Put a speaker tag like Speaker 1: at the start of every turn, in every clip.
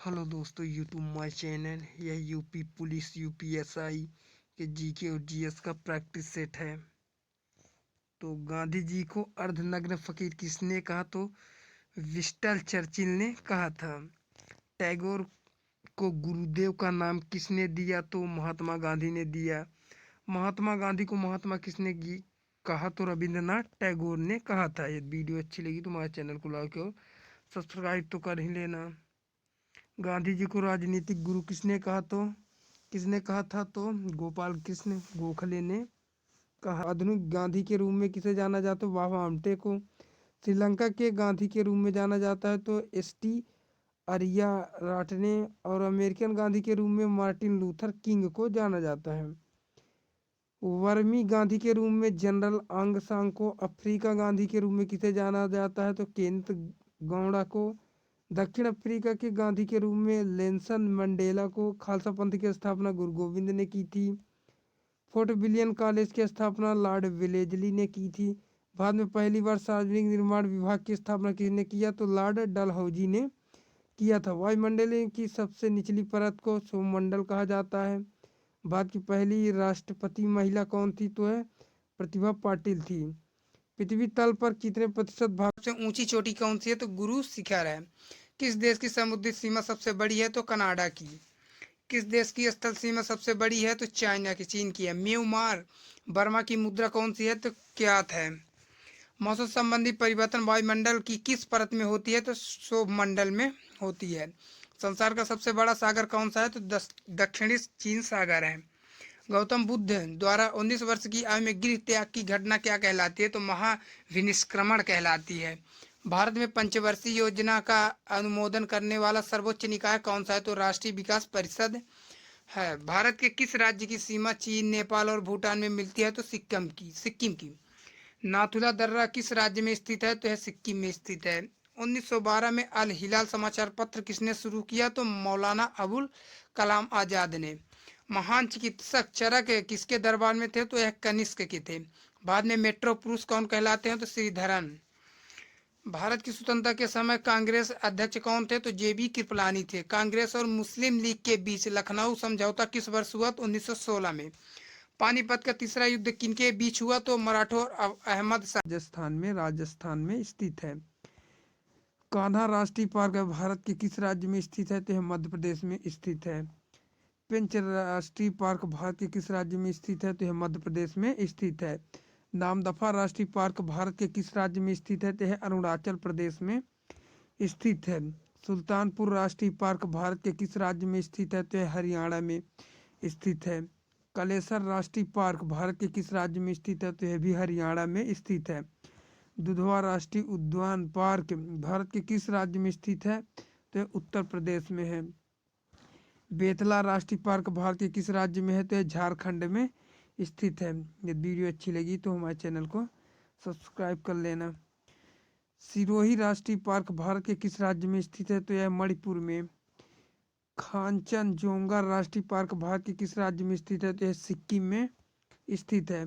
Speaker 1: Hello दोस्तों, YouTube my channel. यह UP police UPSI के जीके और जीएस का प्रैक्टिस सेट है। तो गांधी जी को अर्धनग्न फकीर किसने कहा? तो विस्टन चर्चिल ने कहा था। टैगोर को गुरुदेव का नाम किसने दिया? तो महात्मा गांधी ने दिया। महात्मा गांधी को महात्मा किसने कहा? तो रविंद्रनाथ टैगोर ने कहा था। ये वीडियो अच्छी लगी तो हमारे चैनल को लाइक और सब्सक्राइब तो कर ही लेना। गांधी जी को राजनीतिक गुरु किसने कहा था? तो गोपाल कृष्ण गोखले ने कहा। आधुनिक गांधी के रूप में किसे जाना जाता है? बाबा आमटे को। श्रीलंका के गांधी के रूप में जाना जाता है तो एसटी अरिया राटने। और अमेरिकन गांधी के रूप में मार्टिन लूथर किंग को जाना जाता है। वर्मी गांधी के रूप में जनरल आंग सांग को। अफ्रीका गांधी के रूप में किसे जाना जाता है? तो केंत गौड़ा को। दक्षिण अफ्रीका के गांधी के रूप में लेंसन मंडेला को। खालसा पंथ की स्थापना गुरु गोविंद ने की थी। फोर्ट विलियम कॉलेज की स्थापना लॉर्ड वेलेजली ने की थी। बाद में पहली बार सार्वजनिक निर्माण विभाग की स्थापना किसने किया? तो लॉर्ड डलहौजी ने किया था। वायुमंडल की सबसे निचली परत को सौरमंडल कहा जाता है। भारत की पहली राष्ट्रपति महिला कौन थी? तो है प्रतिभा पाटिल थी। पृथ्वी तल पर कितने प्रतिशत भाग से ऊंची चोटी कौन सी है? तो गुरु शिखर है। किस देश की समुद्री सीमा सबसे बड़ी है? तो कनाडा की। किस देश की स्थल सीमा सबसे बड़ी है? तो चाइना की, चीन की है। म्यांमार बर्मा की मुद्रा कौन सी है? तो क्यात है। मौसम संबंधी परिवर्तन वायुमंडल की किस परत में होती है? तो सौरमंडल में होती है। संसार का सबसे बड़ा सागर कौन सा है? तो दक्षिणी चीन सागर है। गौतम बुद्ध द्वारा 19 वर्ष की आयु में गृह त्याग की घटना क्या कहलाती है? तो महाविनिष्क्रमण कहलाती है। भारत में पंचवर्षीय योजना का अनुमोदन करने वाला सर्वोच्च निकाय कौन सा है? तो राष्ट्रीय विकास परिषद है। भारत के किस राज्य की सीमा चीन, नेपाल और भूटान में मिलती है? तो सिक्किम की। नाथुला दर्रा किस राज्य में स्थित है? तो यह सिक्किम में स्थित है। 1912 में अल हिलाल समाचार पत्र किसने शुरू किया? तो मौलाना अबुल कलाम आजाद ने। महान चिकित्सक चरक किसके दरबार में थे? तो यह कनिष्क के थे। बाद में मेट्रो पुरुष कौन कहलाते हैं? तो श्रीधरन। भारत की स्वतंत्रता के समय कांग्रेस अध्यक्ष कौन थे? तो जेबी कृपलानी थे। कांग्रेस और मुस्लिम लीग के बीच लखनऊ समझौता किस वर्ष हुआ? तो 1916 में। पानीपत का तीसरा युद्ध किनके बीच हुआ? तो मराठों और अहमद शाह। राजस्थान में स्थित है। कान्हा राष्ट्रीय पार्क भारत के किस राज्य में स्थित है? तो यह मध्य प्रदेश में स्थित है। पेंच राष्ट्रीय पार्क भारत के किस राज्य में स्थित है? तो यह मध्य प्रदेश में स्थित है। नामदफा राष्ट्रीय पार्क भारत के किस राज्य में स्थित है? तो यह अरुणाचल प्रदेश में स्थित है। सुल्तानपुर राष्ट्रीय पार्क भारत के किस राज्य में स्थित है? तो यह हरियाणा में स्थित है। कलेसर राष्ट्रीय पार्क भारत के किस राज्य में स्थित है? तो यह भी हरियाणा में स्थित है। दुधवा राष्ट्रीय उद्यान पार्क भारत के किस राज्य में स्थित है? तो यह उत्तर प्रदेश में है। बेतला राष्ट्रीय पार्क भारत के किस राज्य में है? तो यह झारखंड में स्थित है। यदि वीडियो अच्छी लगी तो हमारे चैनल को सब्सक्राइब कर लेना। सिरोही राष्ट्रीय पार्क भारत के किस राज्य में स्थित है? तो यह मणिपुर में। खांचनजोंगा राष्ट्रीय पार्क भारत के किस राज्य में स्थित है? तो यह सिक्किम में स्थित है।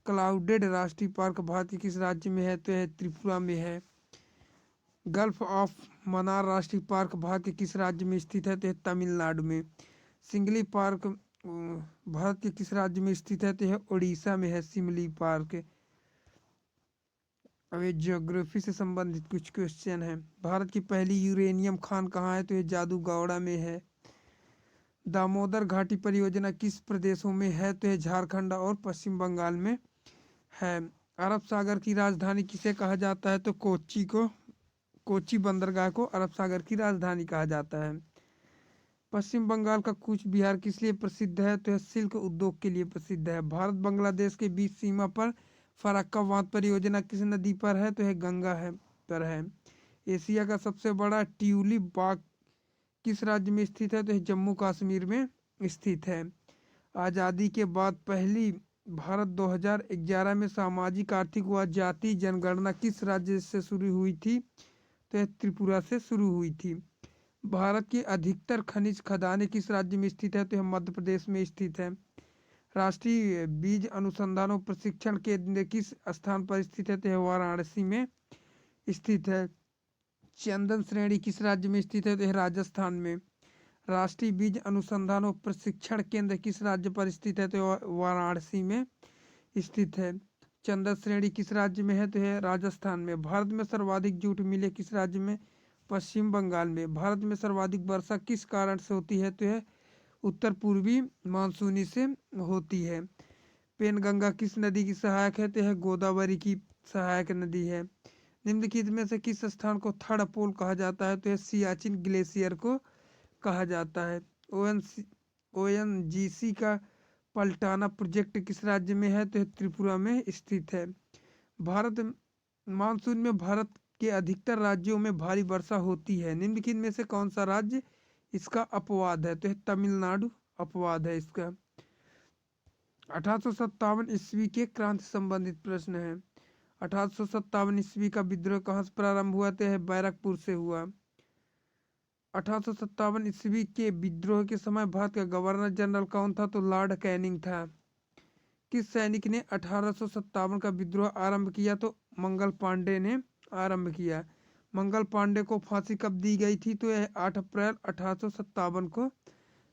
Speaker 1: क्लाउडेड राष्ट्रीय पार्क भारत के किस राज्य में है? तो यह त्रिपुरा में है। गल्फ ऑफ मन्नार राष्ट्रीय पार्क भारत के किस राज्य में स्थित है? तो यह तमिलनाडु में। सिंगली पार्क भारत के किस राज्य में स्थित है? तो यह उड़ीसा में है सिमली पार्क। अब ये ज्योग्राफी से संबंधित कुछ क्वेश्चन है। भारत की पहली यूरेनियम खान कहाँ है? तो ये जादूगौड़ा में है। दामोदर घाटी परियोजना किस प्रदेशों में है? तो यह झारखंड और पश्चिम बंगाल में है। अरब सागर की राजधानी किसे कहा जाता है? तो कोच्चि बंदरगाह को अरब सागर की राजधानी कहा जाता है। पश्चिम बंगाल का कूच बिहार किस लिए प्रसिद्ध है? तो यह सिल्क उद्योग के लिए प्रसिद्ध है। भारत बांग्लादेश के बीच सीमा पर फरक्का बांध परियोजना किस नदी पर है? तो यह गंगा पर है। एशिया का सबसे बड़ा ट्यूलिप बाग किस राज्य में स्थित है? तो यह जम्मू कश्मीर में स्थित है। आज़ादी के बाद पहली भारत 2011 में सामाजिक आर्थिक व जाति जनगणना किस राज्य से शुरू हुई थी? तो यह त्रिपुरा से शुरू हुई थी। भारत की अधिकतर खनिज खदानें किस राज्य में स्थित है? तो यह मध्य प्रदेश में स्थित है। राष्ट्रीय बीज अनुसंधान और प्रशिक्षण केंद्र किस स्थान पर स्थित है? तो यह वाराणसी में स्थित है। चंदन श्रेणी किस राज्य में स्थित है? तो यह राजस्थान में। राष्ट्रीय बीज अनुसंधान और प्रशिक्षण केंद्र किस राज्य पर स्थित है? तो वाराणसी में स्थित है। चंद्र श्रेणी किस राज्य में है? तो है राजस्थान में। भारत में सर्वाधिक जूट मिले किस राज्य में? पश्चिम बंगाल में। भारत में सर्वाधिक वर्षा किस कारण से होती है? तो है उत्तर पूर्वी मानसूनी से होती है। पेनगंगा किस नदी की सहायक है? तो है गोदावरी की सहायक नदी है। निम्नलिखित में से किस स्थान को थर्ड पोल कहा जाता है? तो है सियाचिन ग्लेशियर को कहा जाता है। ओएनजीसी का पलटाना प्रोजेक्ट किस राज्य में है? तो है त्रिपुरा में स्थित है। भारत मानसून में भारत के अधिकतर राज्यों में भारी वर्षा होती है। निम्नलिखित में से कौन सा राज्य इसका अपवाद है? तो है तमिलनाडु अपवाद है इसका। 1857 ईस्वी के क्रांति संबंधित प्रश्न है। 1857 ईस्वी का विद्रोह कहाँ से प्रारंभ हुआ? तो है बैरकपुर से हुआ। 1857 ईस्वी के विद्रोह के समय भारत का गवर्नर जनरल कौन था? तो लॉर्ड कैनिंग था। किस सैनिक ने 1857 का विद्रोह आरंभ किया? तो मंगल पांडे ने आरंभ किया। मंगल पांडे को फांसी कब दी गई थी? तो यह 8 अप्रैल 1857 को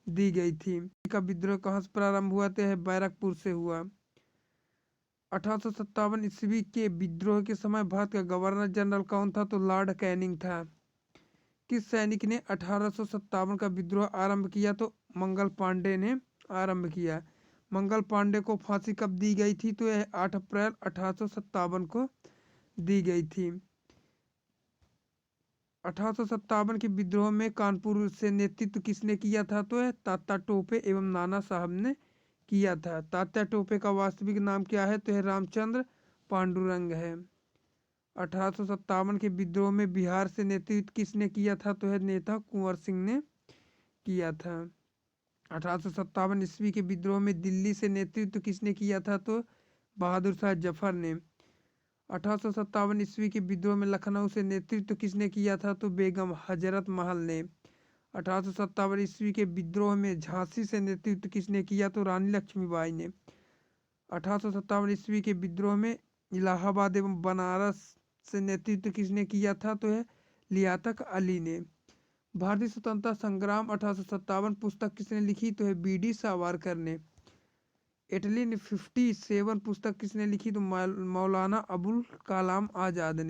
Speaker 1: दी गई थी। का विद्रोह कहाँ से प्रारंभ हुआ? तो यह बैरकपुर से हुआ। 1857 ईस्वी के विद्रोह के समय भारत का गवर्नर जनरल कौन था? तो लॉर्ड कैनिंग था। किस सैनिक ने 1857 का विद्रोह आरंभ किया? तो मंगल पांडे ने आरंभ किया। मंगल पांडे को फांसी कब दी गई थी? तो यह 8 अप्रैल 1857 को दी गई थी। 1857 के विद्रोह में कानपुर से नेतृत्व किसने किया था? तो यह तात्या टोपे एवं नाना साहब ने किया था। तात्या टोपे का वास्तविक नाम क्या है? तो यह रामचंद्र पांडुरंग है। 1857 के विद्रोह में बिहार से नेतृत्व किसने किया था? तो यह नेता कुंवर सिंह ने किया था। 1857 ईस्वी के विद्रोह में दिल्ली से नेतृत्व किसने किया था? तो बहादुर शाह जफर ने। 1857 ईस्वी के विद्रोह में लखनऊ से नेतृत्व किसने किया था? तो बेगम हजरत महल ने। 1857 ईस्वी के विद्रोह में झांसी से नेतृत्व किसने किया? तो रानी लक्ष्मीबाई ने। 1857 ईस्वी के विद्रोह में इलाहाबाद एवं बनारस से नेतृत्व किसने किया था? तो है लियाकत अली ने। भारतीय स्वतंत्रता संग्राम 1857 पुस्तक किसने लिखी? तो है बी.डी. सावरकर ने। इटली ने 57 पुस्तक किसने लिखी? तो मौलाना अबुल कलाम आजाद ने।